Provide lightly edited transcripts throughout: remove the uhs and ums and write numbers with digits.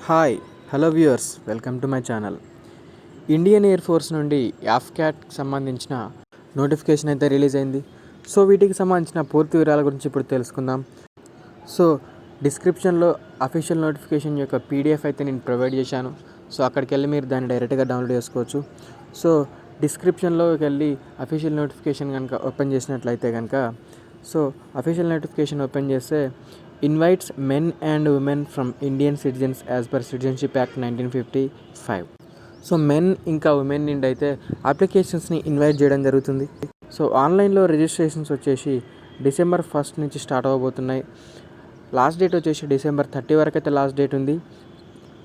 Hi hello viewers, welcome to my channel. Indian air force నుండి యాఫ్క్యాట్కి సంబంధించిన notification అయితే release అయింది. సో వీటికి సంబంధించిన పూర్తి వివరాల గురించి ఇప్పుడు తెలుసుకుందాం. సో డిస్క్రిప్షన్లో అఫీషియల్ నోటిఫికేషన్ యొక్క పీడిఎఫ్ అయితే నేను ప్రొవైడ్ చేశాను. సో అక్కడికి వెళ్ళి మీరు దాన్ని డైరెక్ట్గా డౌన్లోడ్ చేసుకోవచ్చు. సో డిస్క్రిప్షన్లోకి వెళ్ళి అఫీషియల్ నోటిఫికేషన్ కనుక ఓపెన్ చేసినట్లయితే కనుక అఫీషియల్ నోటిఫికేషన్ ఓపెన్ చేస్తే invites men and women from Indian citizens as per citizenship act 1955. So men ఇంకా ఉమెన్ నుండి అయితే అప్లికేషన్స్ని ఇన్వైట్ చేయడం జరుగుతుంది. సో ఆన్లైన్లో రిజిస్ట్రేషన్స్ వచ్చేసి December 1st నుంచి స్టార్ట్ అవ్వబోతున్నాయి. లాస్ట్ డేట్ వచ్చేసి December 30 వరకు అయితే లాస్ట్ డేట్ ఉంది.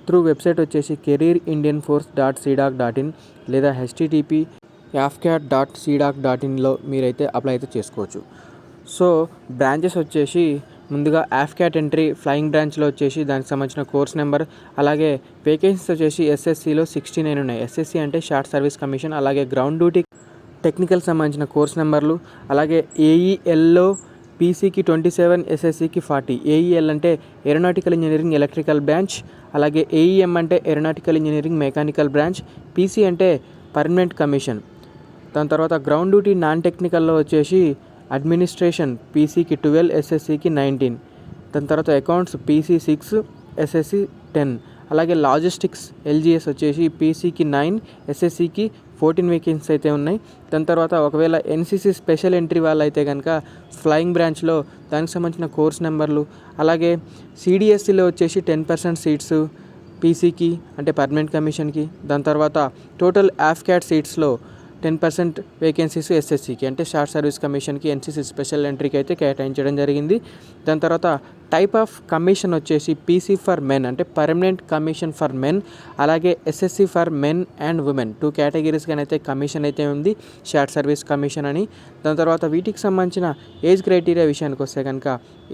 త్రూ వెబ్సైట్ వచ్చేసి careerindianforce.cdoc.in లేదా http://afcat.cdoc.inలో మీరైతే అప్లై అయితే చేసుకోవచ్చు. సో బ్రాంచెస్ వచ్చేసి ముందుగా ఆఫ్క్యాట్ ఎంట్రీ ఫ్లయింగ్ బ్రాంచ్లో వచ్చేసి దానికి సంబంధించిన కోర్స్ నెంబర్, అలాగే వేకెన్సీస్ వచ్చేసి ఎస్ఎస్సిలో 69 ఉన్నాయి. ఎస్ఎస్సి అంటే షార్ట్ సర్వీస్ కమిషన్. అలాగే గ్రౌండ్ డ్యూటీ టెక్నికల్ సంబంధించిన కోర్స్ నెంబర్లు, అలాగే ఏఈఎల్లో పీసీకి 27, ఎస్ఎస్సికి 40. ఏఈఎల్ అంటే ఏరోనాటికల్ ఇంజనీరింగ్ ఎలక్ట్రికల్ బ్రాంచ్, అలాగే ఏఈఎం అంటే aeronautical engineering mechanical branch, PC అంటే పర్మనెంట్ కమిషన్. దాని తర్వాత గ్రౌండ్ డ్యూటీ నాన్ టెక్నికల్లో వచ్చేసి అడ్మినిస్ట్రేషన్ పీసీకి 12, ఎస్ఎస్సికి 19. దాని తర్వాత అకౌంట్స్ పీసీ 6, ఎస్ఎస్సి 10. అలాగే లాజిస్టిక్స్ ఎల్జిఎస్ వచ్చేసి పీసీకి 9, ఎస్ఎస్సికి 14 వేకెన్సీస్ అయితే ఉన్నాయి. దాని తర్వాత ఒకవేళ ఎన్సీసీ స్పెషల్ ఎంట్రీ వాళ్ళు అయితే కనుక ఫ్లయింగ్ బ్రాంచ్లో దానికి సంబంధించిన కోర్స్ నెంబర్లు, అలాగే సిడిఎస్సిలో వచ్చేసి 10% సీట్స్ పీసీకి అంటే పర్మనెంట్ కమిషన్కి. దాని తర్వాత టోటల్ ఆఫ్క్యాట్ సీట్స్లో 10% వేకెన్సీస్ ఎస్ఎస్సికి అంటే షార్ట్ సర్వీస్ కమిషన్కి, ఎన్సీసీ స్పెషల్ ఎంట్రీకి అయితే కేటాయించడం జరిగింది. దాని తర్వాత టైప్ ఆఫ్ కమిషన్ వచ్చేసి పీసీ ఫర్ మెన్ అంటే పర్మనెంట్ కమిషన్ ఫర్ మెన్, అలాగే SSC for men and women 2 కేటగిరీస్గానైతే కమిషన్ అయితే ఉంది, షార్ట్ సర్వీస్ కమిషన్ అని. దాని తర్వాత వీటికి సంబంధించిన ఏజ్ క్రైటీరియా విషయానికి వస్తే కనుక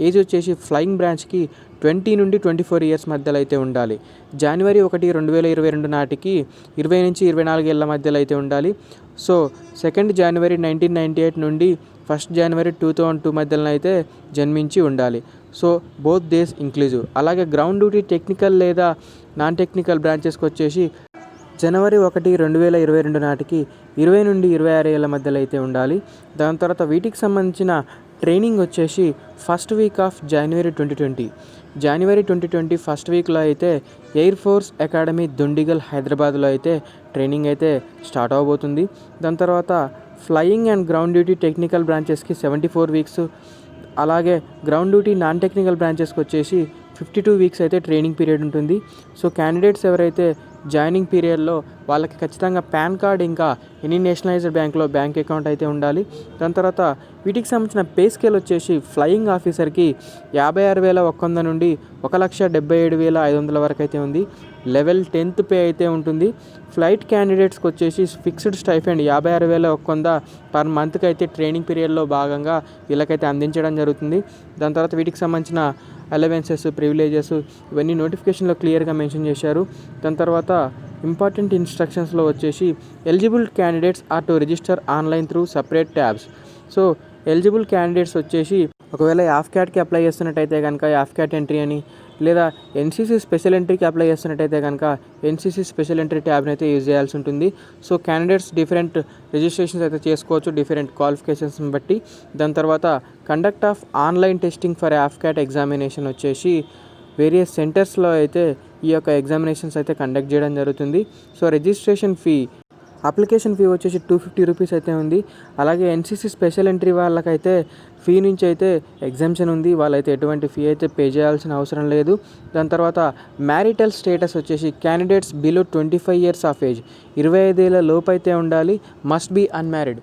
ఏజ్ వచ్చేసి ఫ్లయింగ్ బ్రాంచ్కి 20 నుండి 24 ఇయర్స్ మధ్యలో అయితే ఉండాలి. January 1, 2022 నాటికి 20 నుంచి 24 ఏళ్ళ మధ్యలో అయితే ఉండాలి. సో 2nd January 1998 నుండి 1st January 2002 మధ్యలో అయితే జన్మించి ఉండాలి. So both days inclusive. అలాగే గ్రౌండ్ డ్యూటీ టెక్నికల్ లేదా నాన్ టెక్నికల్ బ్రాంచెస్కి వచ్చేసి January 1, 2022 నాటికి 20 నుండి 26 ఏళ్ళ మధ్యలో అయితే ఉండాలి. దాని తర్వాత వీటికి సంబంధించిన ట్రైనింగ్ వచ్చేసి first week off January 2020. January 2020 first వీక్లో అయితే ఎయిర్ ఫోర్స్ అకాడమీ దుండిగల్ హైదరాబాద్లో అయితే ట్రైనింగ్ అయితే స్టార్ట్ అవబోతుంది. దాని తర్వాత flying and ground duty technical బ్రాంచెస్కి 74 వీక్స్, అలాగే గ్రౌండ్ డ్యూటీ నాన్ టెక్నికల్ బ్రాంచెస్కి వచ్చేసి 52 వీక్స్ అయితే ట్రైనింగ్ పీరియడ్ ఉంటుంది. సో క్యాండిడేట్స్ ఎవరైతే జాయినింగ్ పీరియడ్లో వాళ్ళకి ఖచ్చితంగా పాన్ కార్డ్ ఇంకా ఎనీ నేషనలైజ్డ్ బ్యాంక్లో బ్యాంక్ అకౌంట్ అయితే ఉండాలి. దాని తర్వాత వీటికి సంబంధించిన పే స్కేల్ వచ్చేసి ఫ్లయింగ్ ఆఫీసర్కి 56,100 నుండి 1,77,500 వరకు అయితే ఉంది. లెవెల్ 10th పే అయితే ఉంటుంది. ఫ్లైట్ క్యాండిడేట్స్కి వచ్చేసి ఫిక్స్డ్ స్టైఫండ్ 56,100 పర్ మంత్కి అయితే ట్రైనింగ్ పీరియడ్లో భాగంగా వీళ్ళకైతే అందించడం జరుగుతుంది. దాని తర్వాత వీటికి సంబంధించిన అలవెన్సెస్, ప్రివిలేజెస్ ఇవన్నీ నోటిఫికేషన్లో క్లియర్గా మెన్షన్ చేశారు. దాని తర్వాత ఇంపార్టెంట్ ఇన్స్ట్రక్షన్స్లో వచ్చేసి eligible candidates are to register online through separate tabs. So eligible candidates వచ్చేసి ఒకవేళ ఆఫ్క్యాట్కి అప్లై చేస్తున్నట్టయితే కనుక ఆఫ్క్యాట్ ఎంట్రీ అని, లేదా ఎన్సీసీ స్పెషల్ ఎంట్రీకి అప్లై చేస్తున్నట్టయితే కనుక ఎన్సీసీ స్పెషల్ ఎంట్రీ ట్యాబ్ని అయితే యూజ్ చేయాల్సి ఉంటుంది. సో క్యాండిడేట్స్ డిఫరెంట్ రిజిస్ట్రేషన్స్ అయితే చేసుకోవచ్చు డిఫరెంట్ క్వాలిఫికేషన్స్ని బట్టి. దాని తర్వాత conduct of online testing for AFCAT examination వచ్చేసి వేరియస్ సెంటర్స్లో అయితే ఈ యొక్క ఎగ్జామినేషన్స్ అయితే కండక్ట్ చేయడం జరుగుతుంది. So registration fee, application fee వచ్చేసి 250 రూపీస్ అయితే ఉంది. అలాగే ఎన్సీసీ స్పెషల్ ఎంట్రీ వాళ్ళకైతే ఫీ నుంచి అయితే ఎగ్జామ్షన్ ఉంది, వాళ్ళైతే ఎటువంటి ఫీ అయితే పే చేయాల్సిన అవసరం లేదు. దాని తర్వాత మ్యారిటల్ స్టేటస్ వచ్చేసి candidates below 25 years of age 25 ఏళ్ళ లోపు అయితే ఉండాలి. మస్ట్ బీ అన్మ్యారీడ్,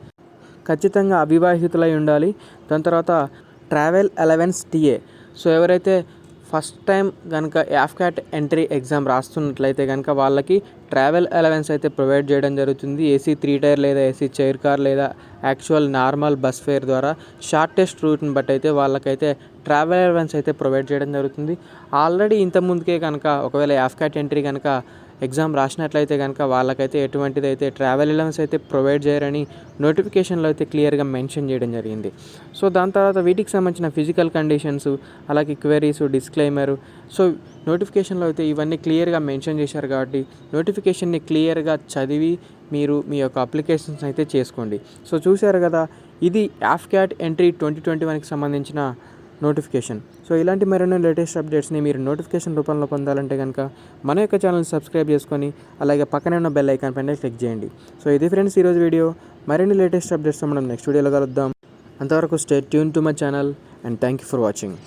ఖచ్చితంగా అవివాహితులై ఉండాలి. దాని తర్వాత ట్రావెల్ అలవెన్స్ టీఏ. సో ఎవరైతే ఫస్ట్ టైం కనుక ఆఫ్క్యాట్ ఎంట్రీ ఎగ్జామ్ రాస్తున్నట్లయితే కనుక వాళ్ళకి ట్రావెల్ అలవెన్స్ అయితే ప్రొవైడ్ చేయడం జరుగుతుంది. ఏసీ 3 టైర్ లేదా ఏసీ చైర్ కార్ లేదా యాక్చువల్ నార్మల్ బస్ ఫేర్ ద్వారా షార్టెస్ట్ రూట్ని బట్టి అయితే వాళ్ళకైతే ట్రావెల్ అలవెన్స్ అయితే ప్రొవైడ్ చేయడం జరుగుతుంది. ఆల్రెడీ ఇంత ముందుకే కనుక ఒకవేళ ఆఫ్క్యాట్ ఎంట్రీ కనుక ఎగ్జామ్ రాసినట్లయితే కనుక వాళ్ళకైతే ఎటువంటిదైతే ట్రావెల్ అలవెన్స్ అయితే ప్రొవైడ్ చేయరని నోటిఫికేషన్లో అయితే క్లియర్గా మెన్షన్ చేయడం జరిగింది. సో దాని తర్వాత వీటికి సంబంధించిన ఫిజికల్ కండిషన్స్, అలాగే క్వెరీస్, డిస్క్లైమర్, సో నోటిఫికేషన్లో అయితే ఇవన్నీ క్లియర్గా మెన్షన్ చేశారు కాబట్టి నోటిఫికేషన్ని క్లియర్గా చదివి మీరు మీ యొక్క అప్లికేషన్స్ అయితే చేసుకోండి. సో చూశారు కదా, ఇది ఆఫ్క్యాట్ ఎంట్రీ 2021కి సంబంధించిన నోటిఫికేషన్. సో ఇలాంటి మరిన్ని లేటెస్ట్ అప్డేట్స్ని మీరు నోటిఫికేషన్ రూపంలో పొందాలంటే కనుక మన యొక్క ఛానల్ని సబ్స్క్రైబ్ చేసుకొని అలాగే పక్కనే ఉన్న బెల్ ఐకాన్ పైన క్లిక్ చేయండి. సో ఇది ఫ్రెండ్స్ ఈరోజు వీడియో. మరిన్ని లేటెస్ట్ అప్డేట్స్ మనం నెక్స్ట్ వీడియోలో కలుద్దాం. అంతవరకు stay tune to my channel and thank you for watching.